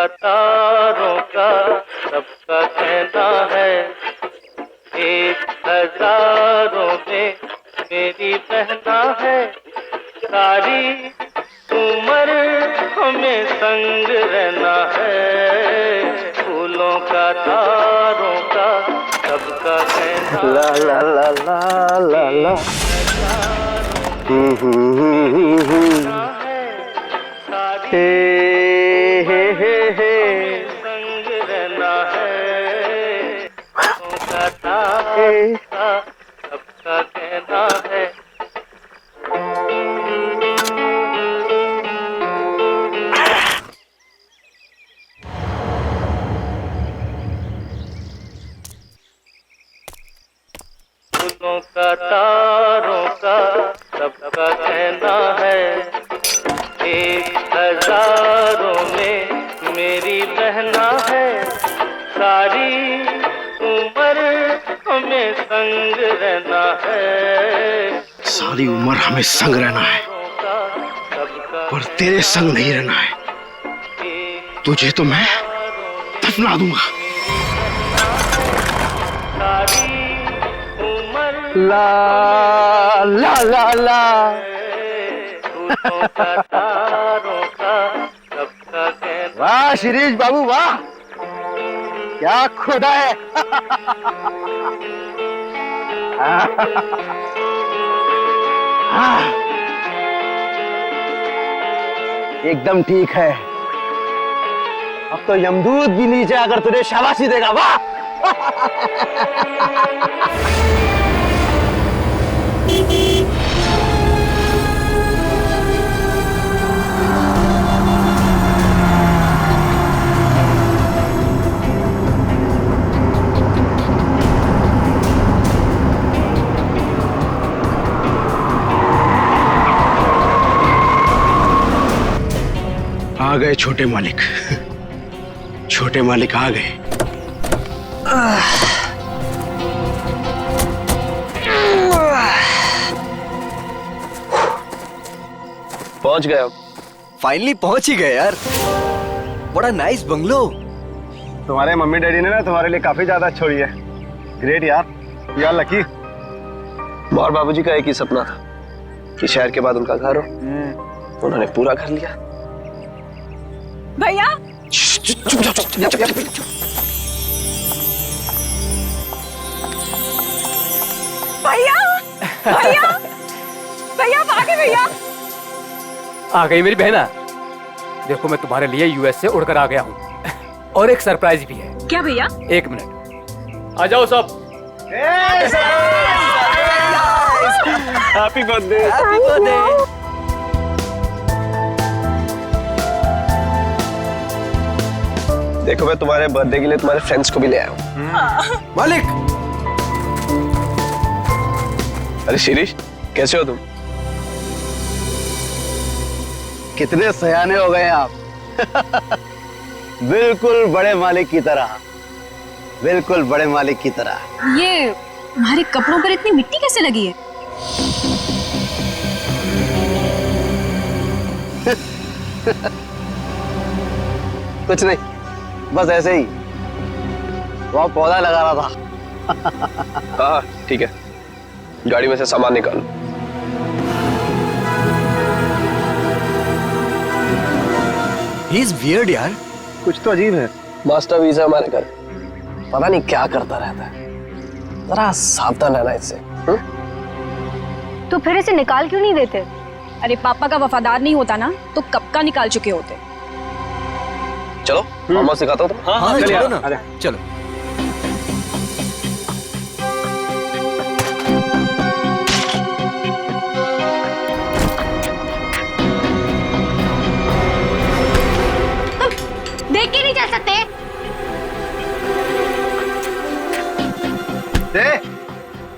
का तारों का सबका कहना है, 1000 में मेरी बहना है। सारी उम्र हमें संग रहना है, फूलों का तारों का सबका कहना ला ला ला ला ला ला। हे संग रहना है, फूलों का सबका कहना है। फूलों का तारों का सबका कहना है, 1000 में मेरी बहना है। सारी उम्र हमें संग रहना है, सारी उम्र हमें संग रहना है, पर तेरे संग नहीं रहना है। तुझे तो मैं दफना दूंगा। ला ला ला ला। वाह शिरीष बाबू वाह, क्या खुदा है। एकदम ठीक है। अब तो यमदूत भी नीचे आकर तुझे शाबाशी देगा। वाह। आ गए छोटे मालिक, छोटे मालिक आ गए। पहुंच गए अब। फाइनली पहुंच ही गए यार। बड़ा नाइस बंगलो। तुम्हारे मम्मी डैडी ने ना तुम्हारे लिए काफी ज्यादा छोड़ी है। ग्रेट यार, यार लकी। और बाबूजी का एक ही सपना था कि शहर के बाद उनका घर हो, उन्होंने पूरा कर लिया। भैया भैया भैया भैया आ गए भैया। आ गई मेरी बहना। देखो मैं तुम्हारे लिए यूएस से उड़कर आ गया हूँ, और एक सरप्राइज भी है। क्या भैया? 1 मिनट, आ जाओ सब। Happy birthday. Happy birthday. देखो मैं तुम्हारे बर्थडे के लिए तुम्हारे फ्रेंड्स को भी ले आया हूँ। मालिक। अरे शिरीष, कैसे हो तुम? कितने सयाने हो गए आप। बिल्कुल बड़े मालिक की तरह, बिल्कुल बड़े मालिक की तरह। ये तुम्हारे कपड़ों पर इतनी मिट्टी कैसे लगी है? कुछ नहीं, बस ऐसे ही वहाँ पौधा लगा रहा था। हाँ ठीक है, गाड़ी में से सामान निकालो। ही इज वियर्ड यार। कुछ तो अजीब है। मास्टर वीजा हमारे घर, पता नहीं क्या करता रहता है। जरा सावधान रहना इससे। तो फिर इसे निकाल क्यों नहीं देते? अरे पापा का वफादार नहीं होता ना तो कब का निकाल चुके होते। चलो मामा सिखाता हूँ तुम्हें। हाँ चलिए, चलो ना। आजा। चलो। देख के नहीं चल सकते?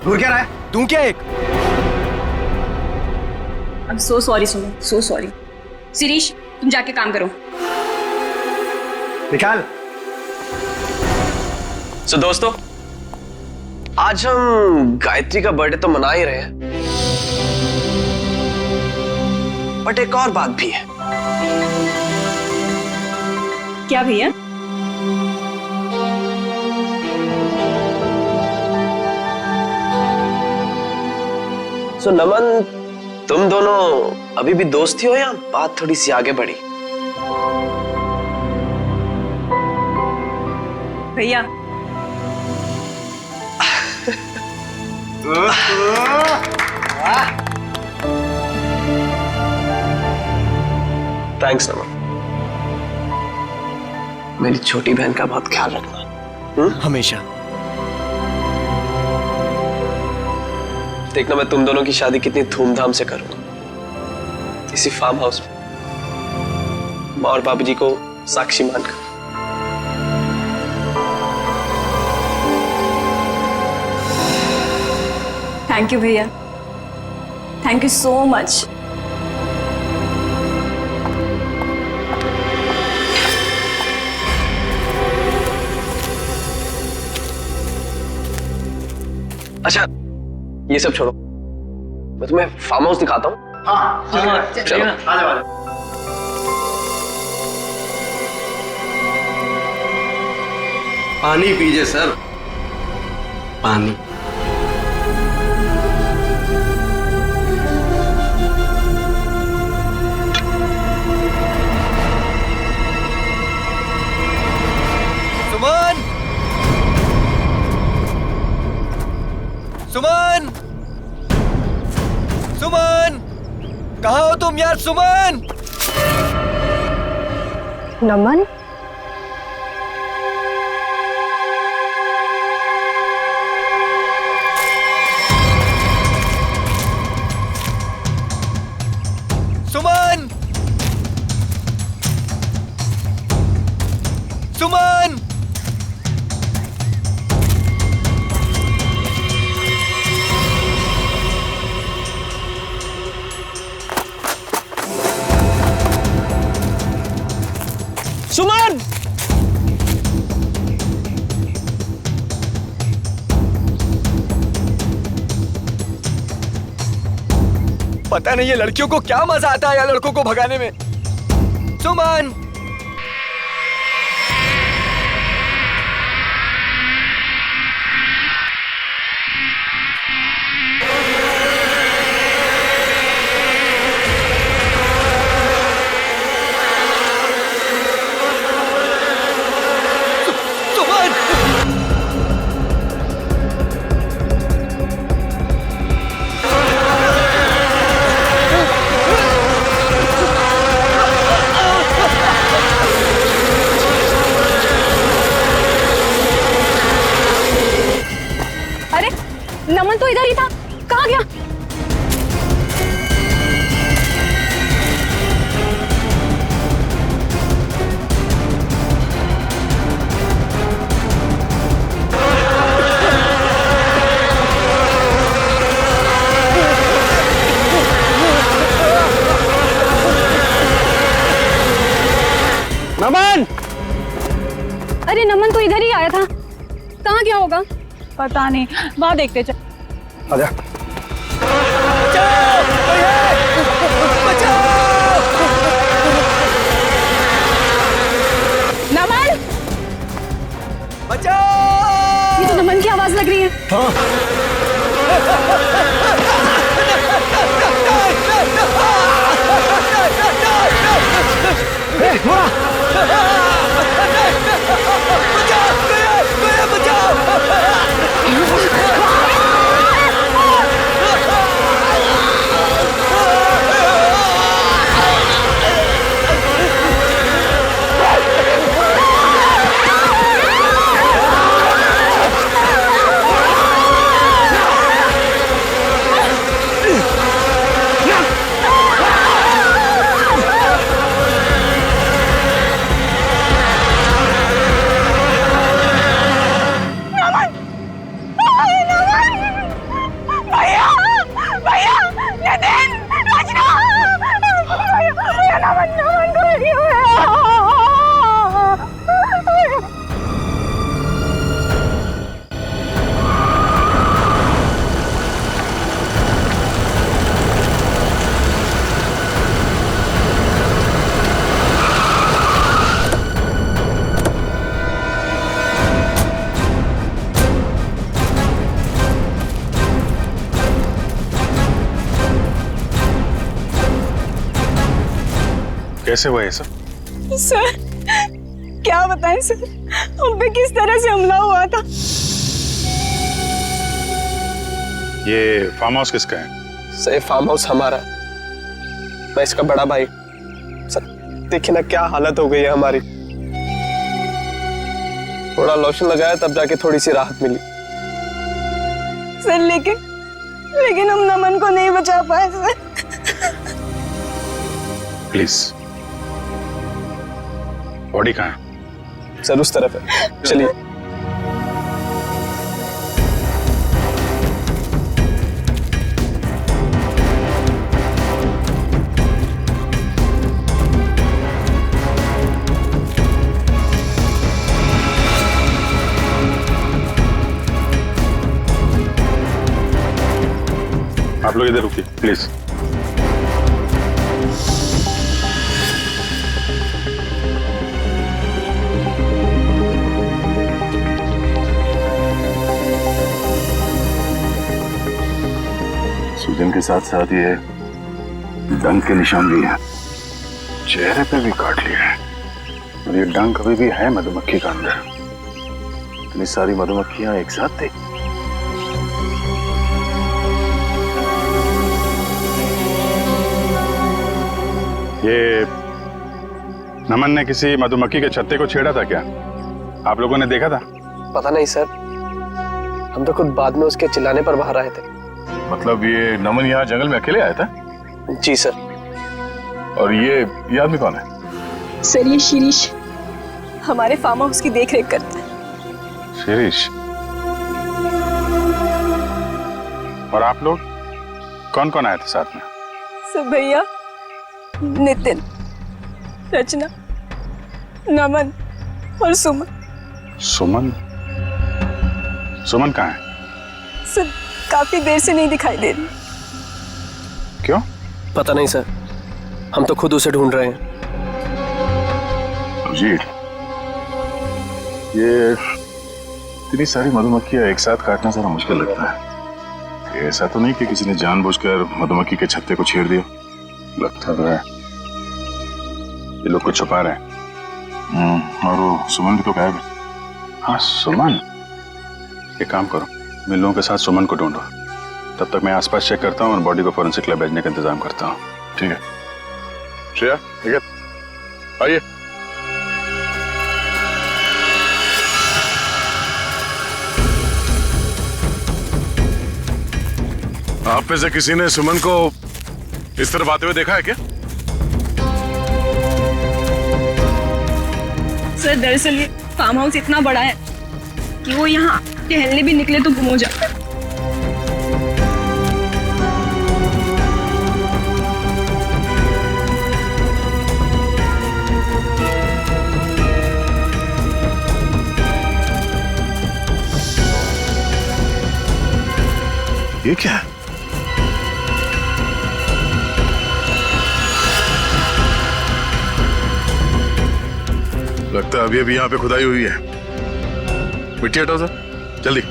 घूर क्या रहा है? तू क्या एक? I'm so sorry सुनो, so sorry। शिरीष तुम जाके काम करो। निकाल। So, दोस्तों, आज हम गायत्री का बर्थडे तो मना ही रहे हैं, बट एक और बात भी है। क्या भैया? सो नमन, तुम दोनों अभी भी दोस्त ही हो या बात थोड़ी सी आगे बढ़ी? भैया थैंक्स नमन। मेरी छोटी बहन का बहुत ख्याल रखना। हमेशा। देखना मैं तुम दोनों की शादी कितनी धूमधाम से करूंगा, इसी फार्म हाउस में, माँ और बाबूजी को साक्षी मानकर। थैंक यू भैया, थैंक यू सो मच। अच्छा ये सब छोड़ो, मैं तुम्हें फार्म हाउस दिखाता हूँ। चलो आ जाओ। पानी पीजिए सर, पानी। सुमन, सुमन, सुमन, कहाँ हो तुम यार? सुमन। नमन, सुमन, सुमन। सुमन! पता नहीं ये लड़कियों को क्या मजा आता है यार लड़कों को भगाने में। सुमन! सुमन! अरे नमन तो इधर ही था, कहाँ गया? नमन! अरे नमन तो इधर ही आया था, कहाँ गया होगा? पता नहीं, वहां देखते चल। आजा। नमन, बचाओ! ये तो नमन की आवाज लग रही है। कैसे हुआ ये सब? सर क्या बताएं सर, हम पे किस तरह से हमला हुआ था। ये फार्म हाउस किसका है? सर ये फार्म हाउस हमारा है, मैं इसका बड़ा भाई। सर देखिए ना क्या हालत हो गई है हमारी। थोड़ा लोशन लगाया तब जाके थोड़ी सी राहत मिली। सर लेकिन हम नमन को नहीं बचा पाए सर। प्लीज, बॉडी कहाँ है? सर उस तरफ है, चलिए। आप लोग इधर रुकिए प्लीज। सूजन के साथ साथ ये डंक के निशान भी हैं, चेहरे पे भी काट लिया है, और ये डंक अभी भी है मधुमक्खी का अंदर। इतनी सारी मधुमक्खियां एक साथ थी। ये नमन ने किसी मधुमक्खी के छत्ते को छेड़ा था क्या? आप लोगों ने देखा था? पता नहीं सर, हम तो खुद बाद में उसके चिल्लाने पर बाहर आए थे। मतलब ये नमन यहाँ जंगल में अकेले आया था? जी सर। और ये आदमी कौन है? सर ये शिरीष हमारे फार्म हाउस की देखरेख करता है। शिरीष? और आप लोग कौन कौन आए थे साथ में? सर भैया, नितिन, रचना, नमन और सुमन। सुमन? सुमन कहाँ है? सर काफी देर से नहीं दिखाई दे रही। क्यों? पता नहीं सर, हम तो खुद उसे ढूंढ रहे हैं। जी, ये इतनी सारी मधुमक्खियां एक साथ काटना जरा मुश्किल लगता है। ये ऐसा तो नहीं कि किसी ने जानबूझकर मधुमक्खी के छत्ते को छेड़ दिया? लगता तो है ये लोग कुछ छुपा रहे हैं। और वो सुमन भी तो गायब है। हाँ सुमन, एक काम करो, मैं लोगों के साथ सुमन को ढूंढो, तब तक मैं आसपास चेक करता हूँ और बॉडी को फोरेंसिक लैब भेजने का इंतजाम करता हूँ। ठीक है श्रेया, ठीक है, आइए। आप में से किसी ने सुमन को इस तरफ आते हुए देखा है क्या? सर दरअसल ये फार्म हाउस इतना बड़ा है कि वो यहाँ टहलने भी निकले तो गुम हो जाता है। ये क्या है? लगता है अभी अभी यहाँ पे खुदाई हुई है। मिट्टी हटाओ सर, जल्दी।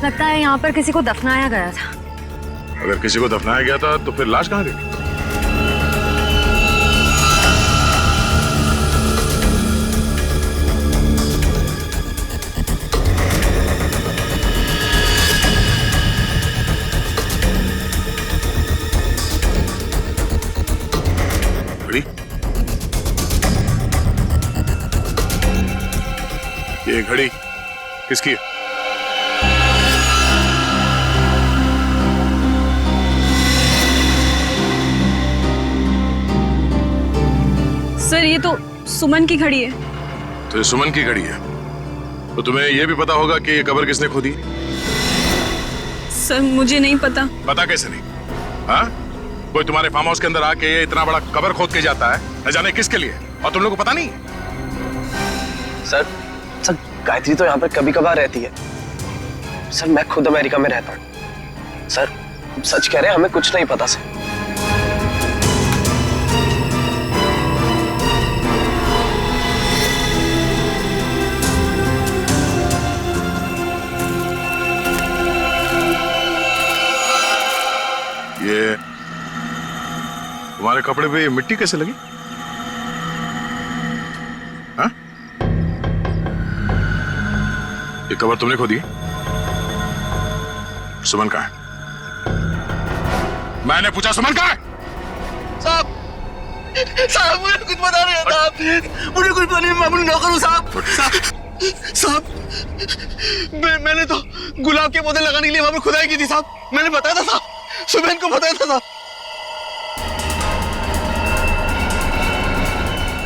लगता है यहाँ पर किसी को दफनाया गया था। अगर किसी को दफनाया गया था तो फिर लाश कहाँ गई? घड़ी? ये घड़ी किसकी है? सर ये तो सुमन की घड़ी है। तो ये सुमन की घड़ी है, तो तुम्हें यह भी पता होगा कि ये कब्र किसने खोदी? सर मुझे नहीं पता। पता कैसे नहीं? हाँ? कोई तुम्हारे फार्म हाउस के अंदर आके इतना बड़ा कबर खोद के जाता है, न जाने किसके लिए, और तुम लोगों को पता नहीं है? सर गायत्री तो यहाँ पर कभी कभार रहती है। सर मैं खुद अमेरिका में रहता हूँ। सर सच कह रहे हैं, हमें कुछ नहीं पता सर। ये तुम्हारे कपड़े पे मिट्टी कैसे लगी? हाँ? ये कबर तुमने खोदी है? सुमन कहाँ है? मैंने पूछा सुमन कहाँ है? साहब मुझे कुछ पता नहीं है साहब, मुझे कुछ पता नहीं, मैं अपनी नौकर हूँ साहब। साहब मैंने तो गुलाब के पौधे लगाने के लिए वहां पर खुदाई की थी साहब, मैंने बताया था साहब, सुबह को बताया था साहब।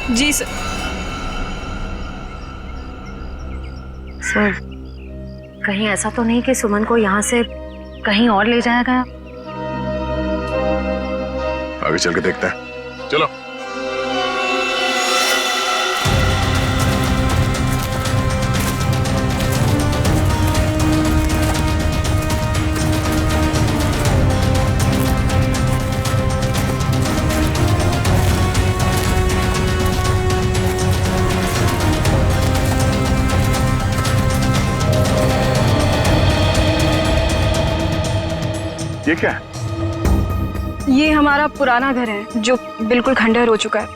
जी सर। सर कहीं ऐसा तो नहीं कि सुमन को यहाँ से कहीं और ले जाया गया? आगे चल के देखते हैं, चलो। ये क्या है? ये हमारा पुराना घर है जो बिल्कुल खंडहर हो चुका है।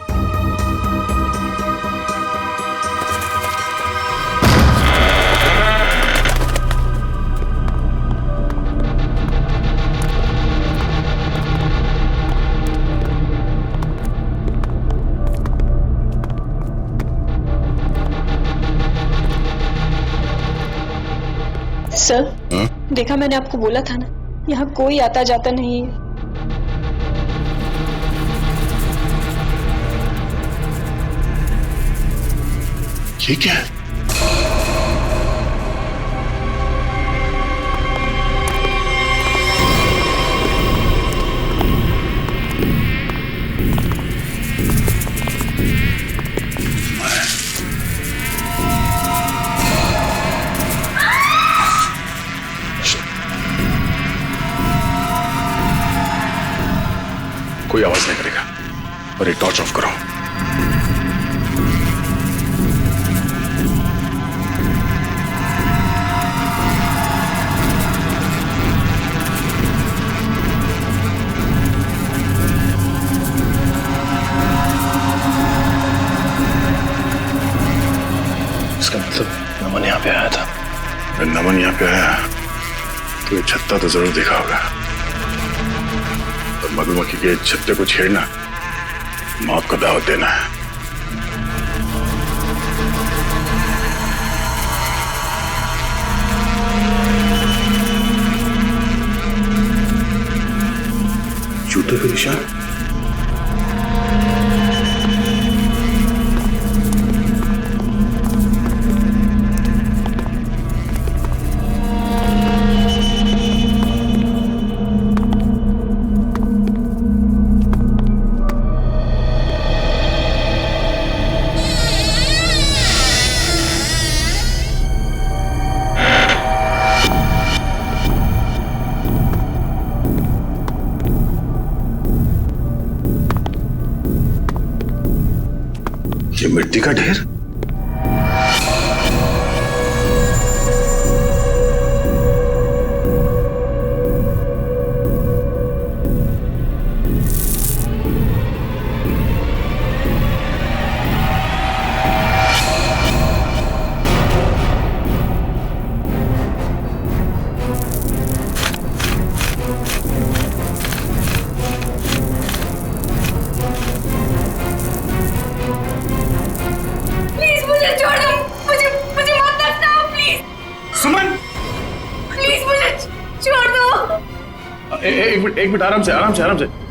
सर देखा, मैंने आपको बोला था ना, यहाँ कोई आता जाता नहीं है। ये क्या है? कोई आवाज नहीं करेगा, और ये टॉर्च ऑफ करो। इसका मतलब नमन यहाँ पे आया था। अगर नमन यहाँ पे आया तो ये छत्ता तो जरूर देखा होगा, और मधुमक्खी के छत्ते को छेड़ना मौत को दावत देना है। जूते के निशान। ये मिट्टी का ढेर। एक मिनट, आराम से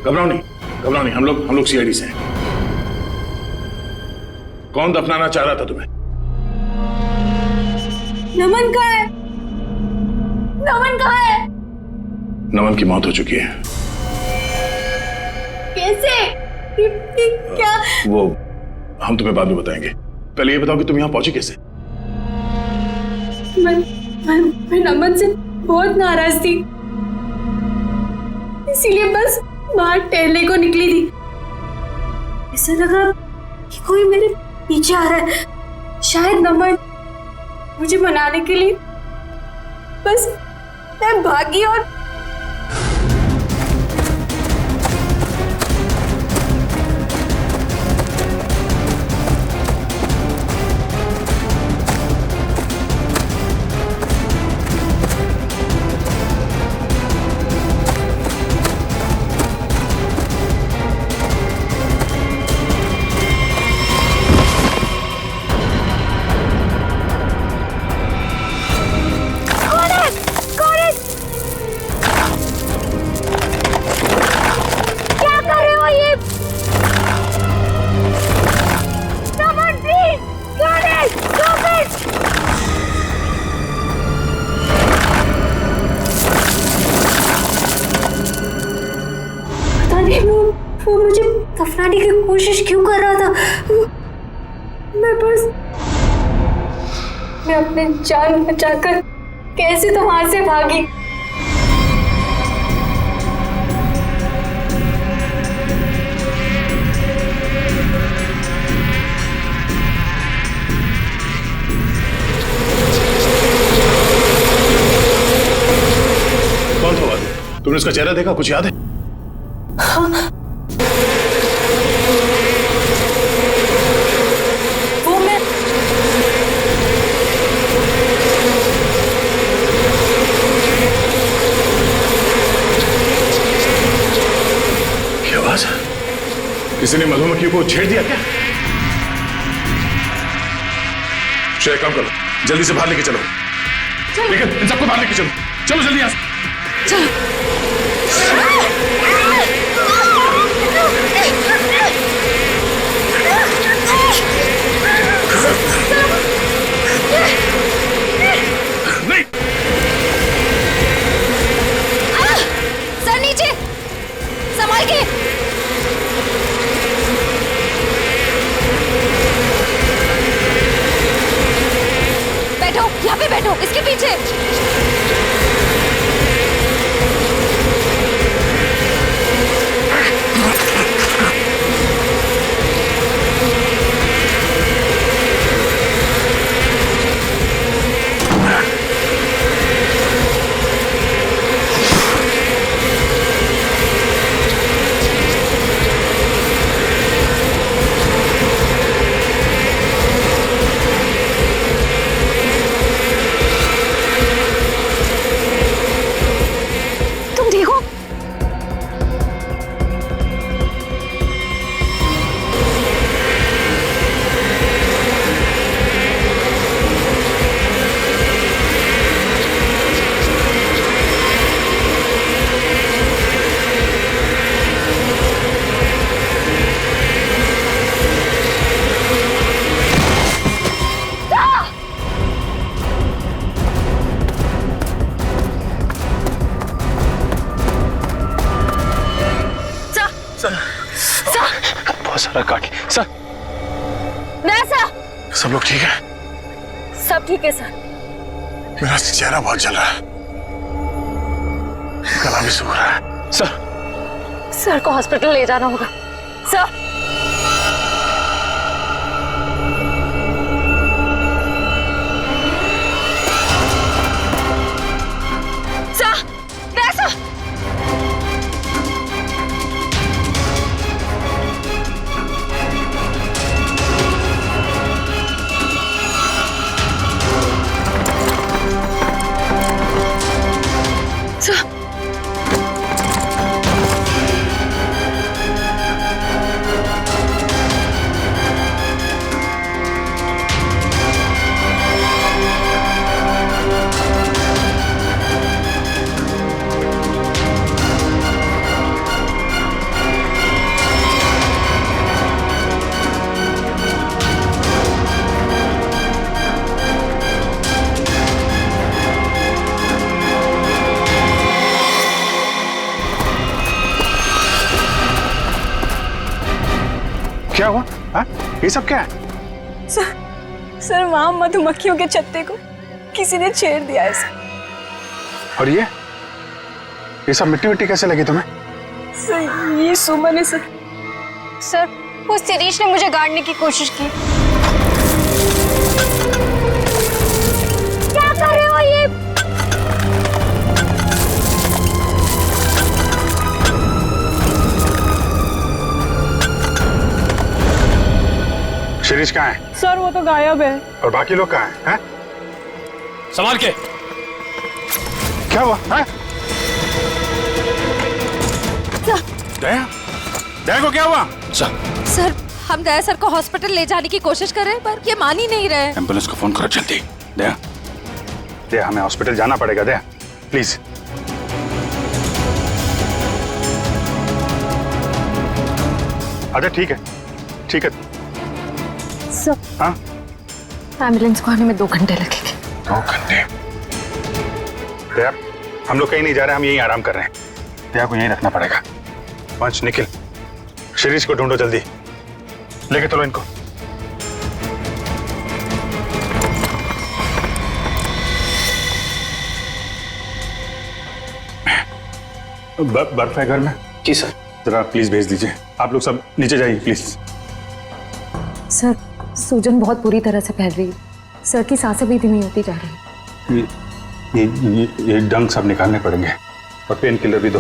घबराओ नहीं, हम लोग सीआईडी से हैं। कौन दफनाना चाह रहा था तुम्हें? नमन कहाँ है? नमन कहाँ है? नमन की मौत हो चुकी है। कैसे? क्या? वो हम तुम्हें बाद में बताएंगे, पहले ये बताओ कि तुम यहाँ पहुंची कैसे? मैं नमन से बहुत नाराज थी, इसीलिए बस बाहर टहलने को निकली थी। ऐसा लगा कि कोई मेरे पीछे आ रहा है, शायद नमन मुझे मनाने के लिए। बस मैं भागी और वो मुझे दफनाने की कोशिश क्यों कर रहा था? मैं अपने जान बचाकर कैसे तो वहां से भागी। कौन था वो आदमी? तुमने उसका चेहरा देखा? कुछ याद है? हाँ। किसी ने मधुमक्खी को छेड़ दिया क्या? श्रेय, काम करो, जल्दी से बाहर लेके चलो। लेकिन इन सबको बाहर लेके चलो, चलो जल्दी यहाँ से। नहीं, सर नीचे, संभाल के। यहाँ पे बैठो, इसके पीछे। बहुत सारा काट सर। सब लोग ठीक है? सब ठीक है सर। मेरा चेहरा बहुत जल रहा है, गला भी सूख रहा है। सर को हॉस्पिटल ले जाना होगा। सर ये सब क्या है? सर वहां मधुमक्खियों के छत्ते को किसी ने छेड़ दिया है सर। और ये सब मिट्टी मिट्टी कैसे लगी तुम्हें? सर ये सुमन है सर। सर वो शिरीष ने मुझे गाड़ने की कोशिश की। क्या कर रहे हो ये? शिरीष कहाँ है? सर वो तो गायब है। और बाकी लोग कहाँ हैं? संभाल के। क्या हुआ? हैं? दया? दया को क्या हुआ? सर हम दया सर को हॉस्पिटल ले जाने की कोशिश कर रहे हैं पर ये मान ही नहीं रहे। एम्बुलेंस को फोन करो जल्दी। दया, दया हमें हॉस्पिटल जाना पड़ेगा। दया प्लीज। अच्छा ठीक है, ठीक है। सर हाँ एम्बुलेंस को आने में 2 घंटे लगेंगे। 2 घंटे? दया हम लोग कहीं नहीं जा रहे, हम यहीं आराम कर रहे हैं। दया को यहीं रखना पड़ेगा। पंच निखिल, शिरीष को ढूंढो जल्दी, लेके चलो इनको। बर्फ है घर में? जी सर। जरा प्लीज भेज दीजिए। आप लोग सब नीचे जाइए प्लीज। सर सूजन बहुत बुरी तरह से फैल रही है। सर की सांसें भी धीमी होती जा रही है। ये डंग सब निकालने पड़ेंगे और पेन किलर भी दो।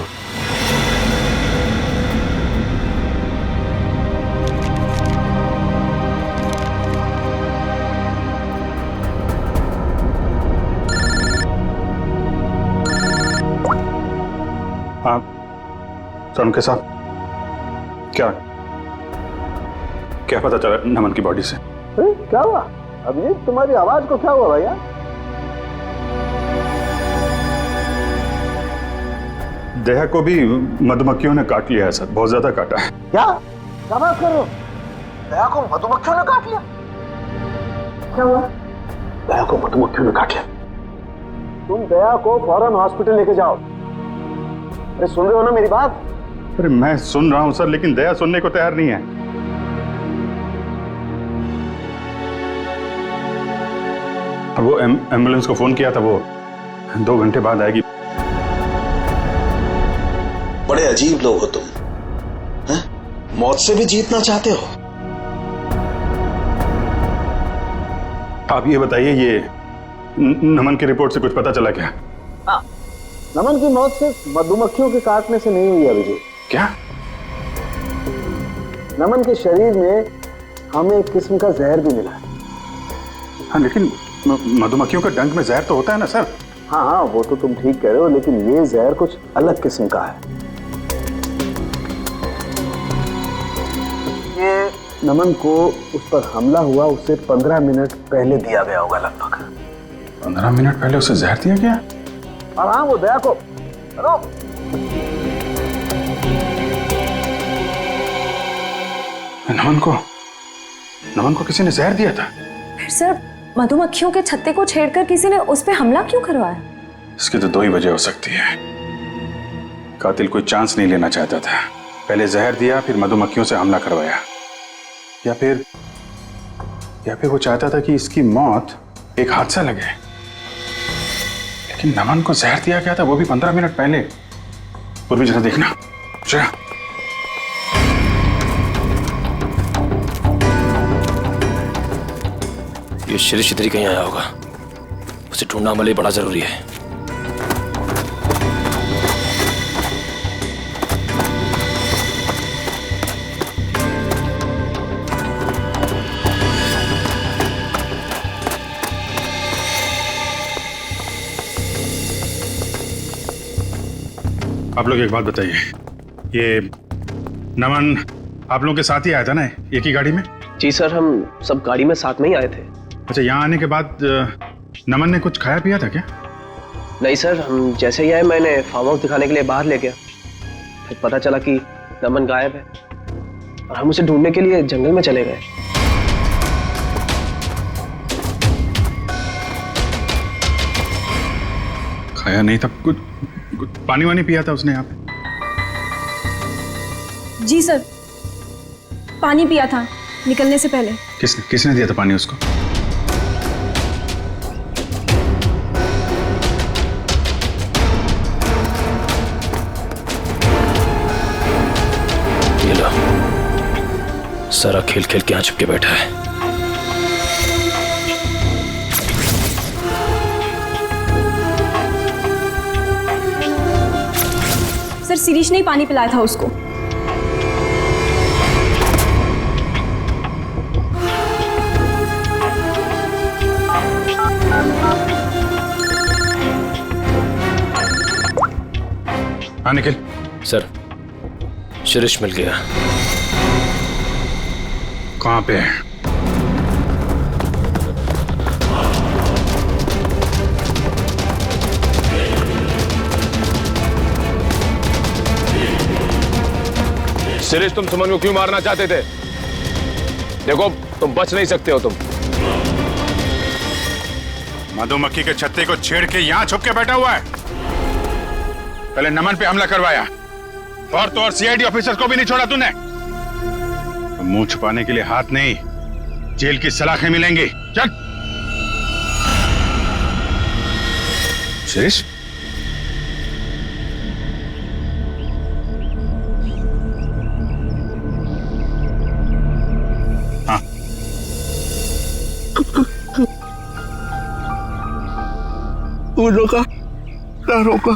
आप सर के साथ क्या पता चला नमन की बॉडी से? क्या हुआ अभी? तुम्हारी आवाज को क्या हुआ भैया? दया को भी मधुमक्खियों ने काट लिया है सर, बहुत ज्यादा काटा है। क्या बात कर रहे हो? दया को मधुमक्खियों ने काट लिया? क्या हुआ? दया को मधुमक्खियों ने काट लिया। तुम दया को फौरन हॉस्पिटल लेके जाओ। अरे सुन रहे हो ना मेरी बात? अरे मैं सुन रहा हूं सर, लेकिन दया सुनने को तैयार नहीं है। अब वो एम्बुलेंस को फोन किया था, वो 2 घंटे बाद आएगी। बड़े अजीब लोग हो तुम, हैं? मौत से भी जीतना चाहते हो। आप ये बताइए, ये नमन की रिपोर्ट से कुछ पता चला क्या? नमन की मौत सिर्फ मधुमक्खियों के काटने से नहीं हुई अभिजीत। क्या? नमन के शरीर में हमें एक किस्म का जहर भी मिला है। हाँ लेकिन मधुमक्खियों का डंक में जहर तो होता है ना सर? हाँ वो तो तुम ठीक कह रहे हो, लेकिन ये जहर कुछ अलग किस्म का है। ये नमन को उस पर हमला हुआ उससे 15 मिनट पहले दिया गया होगा लगभग। 15 मिनट पहले उसे जहर दिया गया? और हाँ वो दया को नमन को किसी ने जहर दिया था? फिर सर मधुमक्खियों के छत्ते को छेड़कर किसी ने उस पे हमला क्यों करवाया? इसकी तो 2 ही वजह हो सकती है। कातिल कोई चांस नहीं लेना चाहता था, पहले जहर दिया फिर मधुमक्खियों से हमला करवाया, या फिर वो चाहता था कि इसकी मौत एक हादसा लगे। लेकिन नमन को जहर दिया गया था, वो भी 15 मिनट पहले। पूर्वी जरा देखना जरा। ये शिरीष इधर ही कहीं आया होगा, उसे ढूंढना हमारे लिए बड़ा जरूरी है। आप लोग एक बात बताइए, ये नमन आप लोगों के साथ ही आया था ना, एक ही गाड़ी में? जी सर, हम सब गाड़ी में साथ में ही आए थे। अच्छा, यहाँ आने के बाद नमन ने कुछ खाया पिया था क्या? नहीं सर, हम जैसे ही आए मैंने फार्म हाउस दिखाने के लिए बाहर ले गया, फिर पता चला कि नमन गायब है और हम उसे ढूंढने के लिए जंगल में चले गए। खाया नहीं था? कुछ पानी वानी पिया था उसने यहाँ पे? जी सर, पानी पिया था निकलने से पहले। किसने दिया था पानी उसको? ये लो, सारा खेल खेल के यहाँ छुप के बैठा है। सर शिरीष ने ही पानी पिलाया था उसको। हाँ निखिल। सर शिरीष मिल गया। कहाँ पे है? शिरीष, तुम सुमन को क्यों मारना चाहते थे? देखो तुम बच नहीं सकते हो। तुम मधुमक्खी के छत्ते को छेड़ के यहाँ छुप के बैठा हुआ है। पहले नमन पे हमला करवाया और तो और सीआईडी ऑफिसर को भी नहीं छोड़ा तूने। तो मुंह छुपाने के लिए हाथ नहीं, जेल की सलाखें मिलेंगी। चल शिरीष। हाँ वो रोका क्या रोका?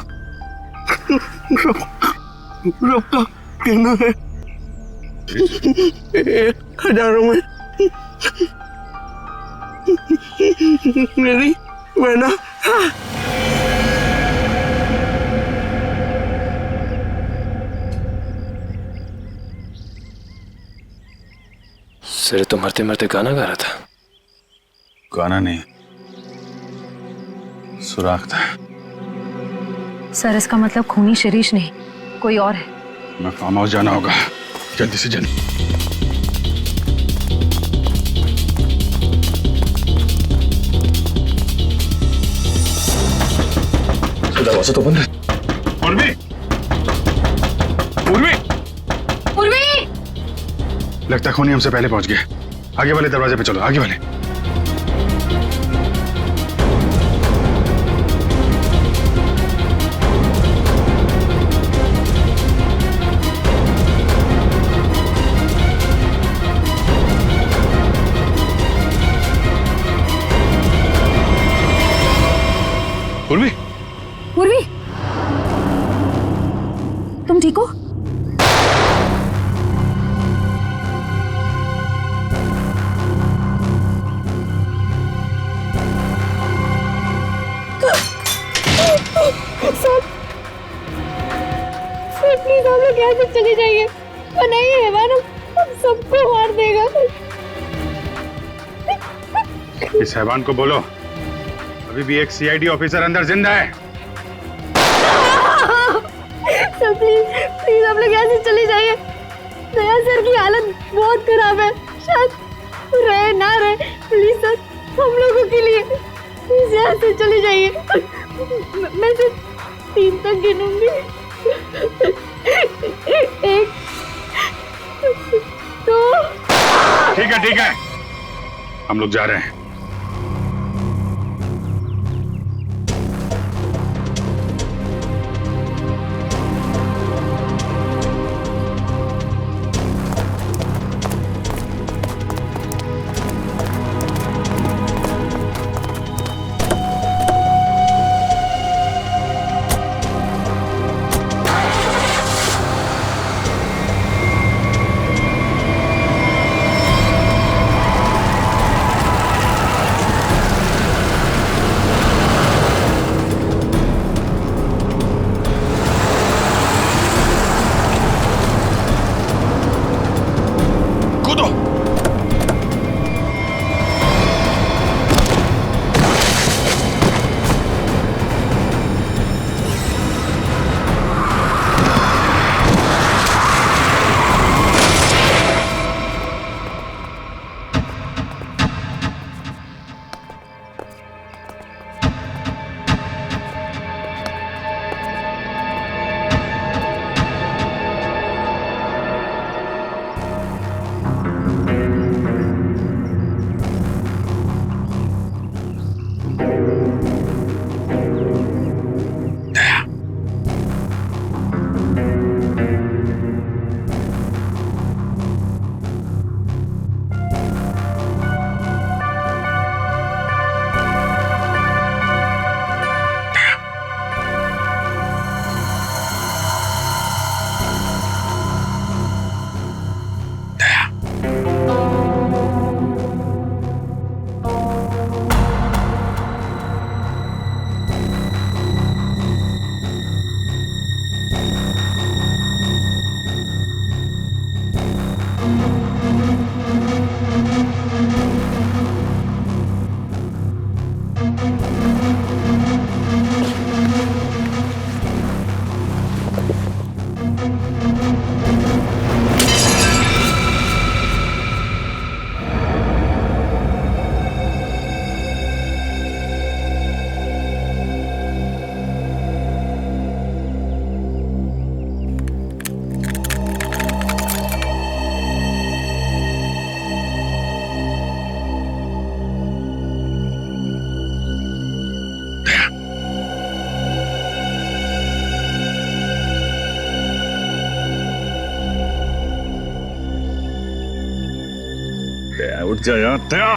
रोका कहना है 1000 में मेरी बहना। सर तो मरते मरते गाना गा रहा था। गाना नहीं, सुराख था। सर इसका मतलब खूनी शिरीष नहीं, कोई और है। मैं फार्म हाउस जाना होगा, जल्दी से जल्दी। दरवाजा तो बंद है। उर्वी! उर्वी! उर्वी! लगता है खूनी हमसे पहले पहुंच गए। आगे वाले दरवाजे पे चलो, आगे वाले। उर्वी! उर्वी, तुम ठीक हो? प्लीज हम लोग यहाँ से चले जाइए, और नहीं हैवान हम सबको मार देगा। इस हैवान को बोलो अभी भी एक सीआईडी ऑफिसर अंदर जिंदा है। सर प्लीज प्लीज हम लोग यहाँ से चले जाइए। दया सर की हालत बहुत खराब है, शायद रहे ना रहे। प्लीज सर हम लोगों के लिए प्लीज यहाँ से चले जाइए। मैं सिर्फ 3 तक गिनूंगी। 1 2। ठीक है, हम लोग जा रहे हैं। दया उठ जा यार, दया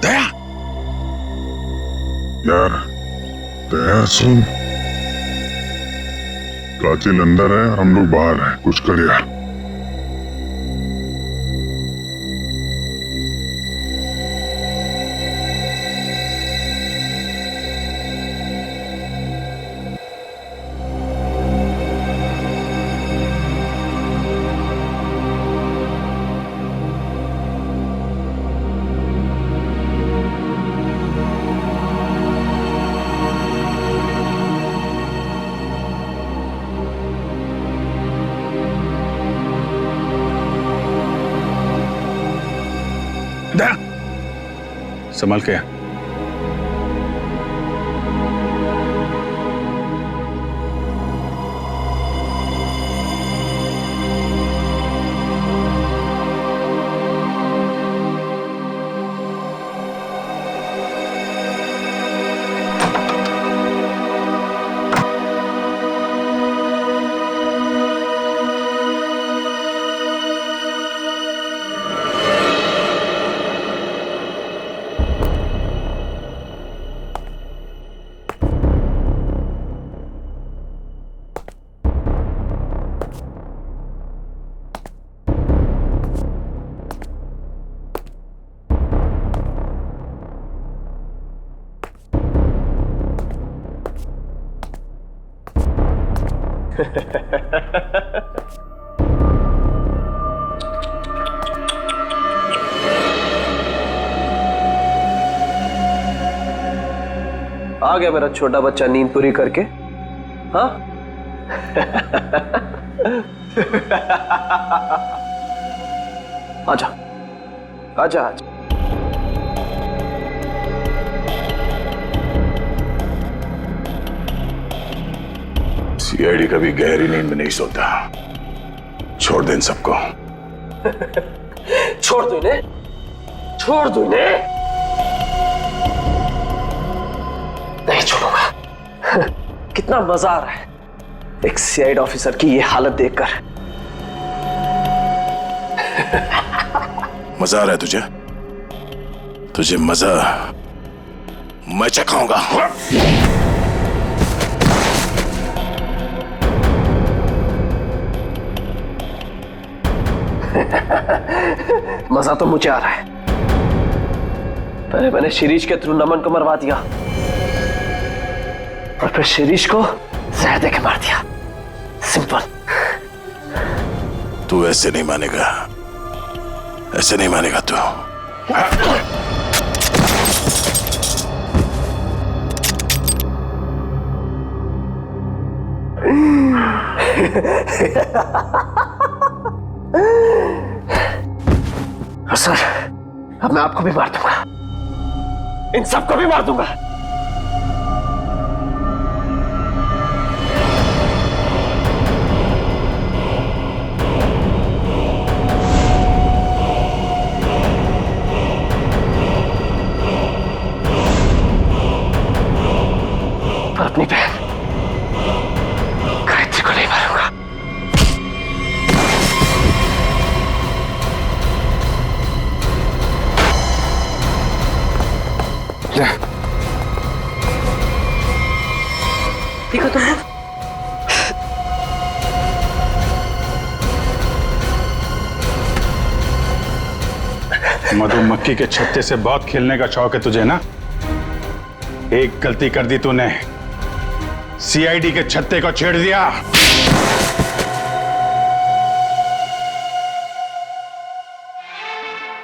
दया यार, दया सुन, कातिल अंदर है, हम लोग बाहर हैं, कुछ कर यार। संभल के। आ गया मेरा छोटा बच्चा नींद पूरी करके। हाँ आजा आजा आजा। सीआईडी कभी गहरी नींद में नहीं सोता। छोड़ दे इन सबको। छोड़ दो इन्हें, छोड़ दो इन्हें। नहीं छोड़ूंगा। कितना मजा आ रहा है एक सीआईडी ऑफिसर की ये हालत देखकर। मजा आ रहा है तुझे? तुझे मजा मैं चखाऊंगा। मजा तो मुझे आ रहा है। पहले मैंने शिरीष के थ्रू नमन को मरवा दिया और फिर शिरीष को जहर देके मार दिया। सिंपल। तू ऐसे नहीं मानेगा, ऐसे नहीं मानेगा तू। सर अब मैं आपको भी मार दूंगा, इन सबको भी मार दूंगा। पर अपनी बहन गायत्री को नहीं मारूंगा। ठीक है तुम लोग? मधुमक्खी के छत्ते से बहुत खेलने का शौक है तुझे ना? एक गलती कर दी तूने, सीआईडी के छत्ते को छेड़ दिया।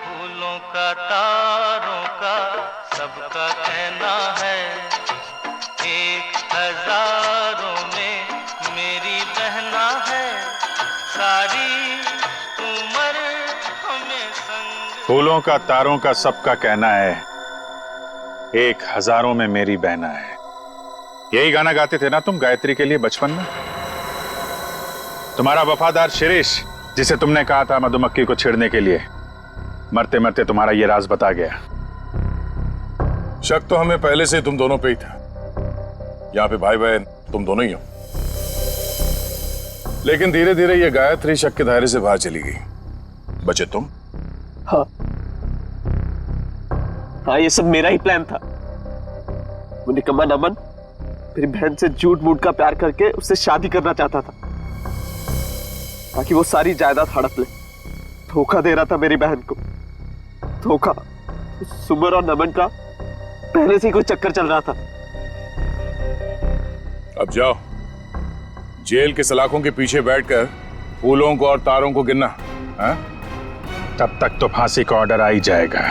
फूलों का तारों का सबका कहना है, एक हजारों में मेरी बहना है, सारी उम्र हमें संग। फूलों का तारों का सबका कहना है, एक हजारों में मेरी बहना है। यही गाना गाते थे ना तुम गायत्री के लिए बचपन में? तुम्हारा वफादार शिरीष, जिसे तुमने कहा था मधुमक्खी को छेड़ने के लिए, मरते मरते तुम्हारा ये राज बता गया। शक तो हमें पहले से तुम दोनों पे ही था। यहाँ पे भाई बहन तुम दोनों ही हो। लेकिन धीरे धीरे ये गायत्री शक के दायरे से बाहर चली गई। बचे तुम। हाँ हाँ, ये सब मेरा ही प्लान था। वो निकम्मा नमन मेरी बहन से झूठ मूठ का प्यार करके उससे शादी करना चाहता था ताकि वो सारी जायदाद हड़प ले। धोखा दे रहा था मेरी बहन को। धोखा। सुमर और नमन का पहले से ही कोई चक्कर चल रहा था। अब जाओ, जेल के सलाखों के पीछे बैठकर फूलों को और तारों को गिनना। हाँ? तब तक तो फांसी का ऑर्डर आ ही जाएगा।